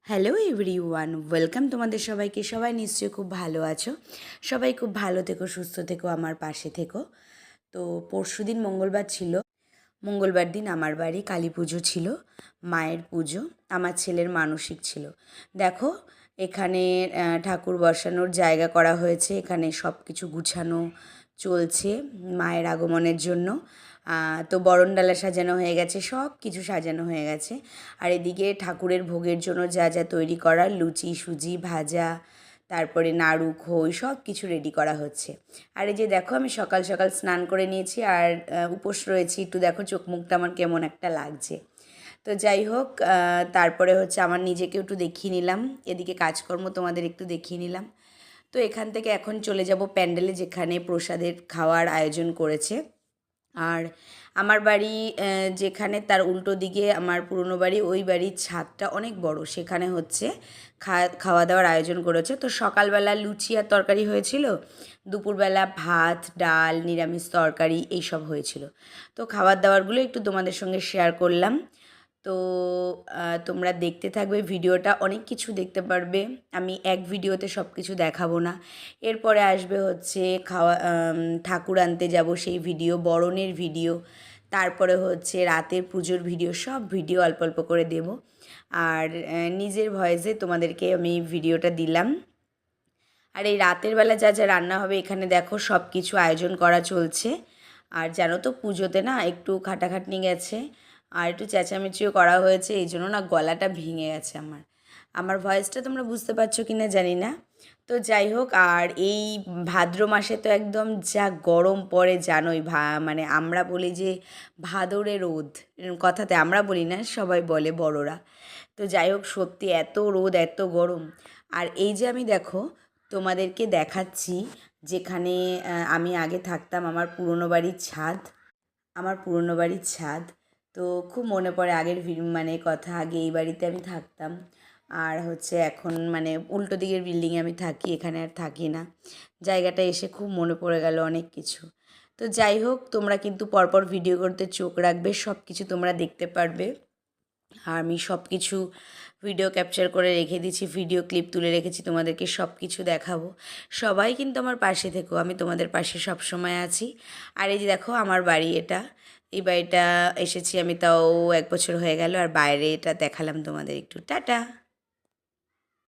Hello everyone, welcome তোমাদের সবাইকে। সবাই নিশ্চয়ই খুব ভালো আছো। সবাই খুব ভালো থেকো, সুস্থ থেকো, আমার পাশে থেকো। তো পরশুদিন মঙ্গলবার ছিল। মঙ্গলবার দিন আমার বাড়ি কালী পুজো ছিল, মায়ের পুজো। আমার ছেলের মানসিক ছিল। দেখো, এখানে ঠাকুর বসানোর জায়গা করা হয়েছে। এখানে সব কিছু গুছানো চলছে মায়ের আগমনের জন্য। তো বরণডালা সাজানো হয়ে গেছে, সব কিছু সাজানো হয়ে গেছে। আর এদিকে ঠাকুরের ভোগের জন্য যা যা তৈরি করার, লুচি, সুজি, ভাজা, তারপরে নাড়ু, খই, সব কিছু রেডি করা হচ্ছে। আর এই যে দেখো, আমি সকাল সকাল স্নান করে নিয়েছি আর উপোস রয়েছি। একটু দেখো চোখ মুখটা আমার কেমন একটা লাগছে। তো যাই হোক, তারপরে হচ্ছে আমার নিজেকে একটু দেখিয়ে নিলাম, এদিকে কাজকর্ম তোমাদের একটু দেখিয়ে নিলাম। তো এখান থেকে এখন চলে যাব প্যান্ডেলে, যেখানে প্রসাদের খাওয়ার আয়োজন করেছে। আর আমার বাড়ি যেখানে, তার উল্টো দিকে আমার পুরনো বাড়ি, ওই বাড়ির ছাদটা অনেক বড়। সেখানে হচ্ছে খাওয়া দাওয়ার আয়োজন করেছে। তো সকালবেলা লুচি আর তরকারি হয়েছিল, দুপুরবেলা ভাত, ডাল, নিরামিষ তরকারি এইসব হয়েছিল। তো খাবার দাবারগুলো একটু তোমাদের সঙ্গে শেয়ার করলাম। তো তোমরা দেখতে থাকবে ভিডিওটা, অনেক কিছু দেখতে পারবে। আমি এক ভিডিওতে সব কিছু দেখাবো না। এরপরে আসবে হচ্ছে ঠাকুর আনতে যাব সেই ভিডিও, বরণের ভিডিও, তারপরে হচ্ছে রাতের পুজোর ভিডিও, সব ভিডিও অল্প অল্প করে দেব। আর নিজের ভয়েসে তোমাদেরকে আমি ভিডিওটা দিলাম। আর এই রাতের বেলা যা যা রান্না হবে, এখানে দেখো সব কিছু আয়োজন করা চলছে। আর জানো তো, পুজোতে না একটু খাটাখাটনি গেছে, আর একটু চেঁচামেচিও করা হয়েছে। এই জন্য না গলাটা ভেঙে গেছে আমার। আমার ভয়েসটা তোমরা বুঝতে পারছো কি না জানি না। তো যাই হোক, আর এই ভাদ্র মাসে তো একদম যা গরম পড়ে জানোই। মানে আমরা বলি যে ভাদরে রোদ, এরকম কথাতে আমরা বলি না, সবাই বলে বড়রা। তো যাই হোক, সত্যি এত রোদ, এত গরম। আর এই যে আমি দেখো তোমাদেরকে দেখাচ্ছি, যেখানে আমি আগে থাকতাম, আমার পুরনো বাড়ির ছাদ। আমার পুরনো বাড়ির ছাদ। তো খুব মনে পড়ে আগের মানে কথা, আগে এই বাড়িতে আমি থাকতাম। আর হচ্ছে এখন মানে উল্টো দিকের বিল্ডিংয়ে আমি থাকি, এখানে আর থাকি না। জায়গাটা এসে খুব মনে পড়ে গেল অনেক কিছু। তো যাই হোক, তোমরা কিন্তু পরপর ভিডিও করতে চোখ রাখবে, সব কিছু তোমরা দেখতে পারবে। আর আমি সব কিছু ভিডিও ক্যাপচার করে রেখে দিচ্ছি, ভিডিও ক্লিপ তুলে রেখেছি, তোমাদেরকে সব কিছু দেখাবো। সবাই কিন্তু আমার পাশে থেকো, আমি তোমাদের পাশে সব সময় আছি। আর এই যে দেখো আমার বাড়ি এটা, এই বাড়িটা এসেছি আমি, তাও 1 বছর হয়ে গেল। আর বাইরে এটা দেখালাম তোমাদের একটু। টাটা।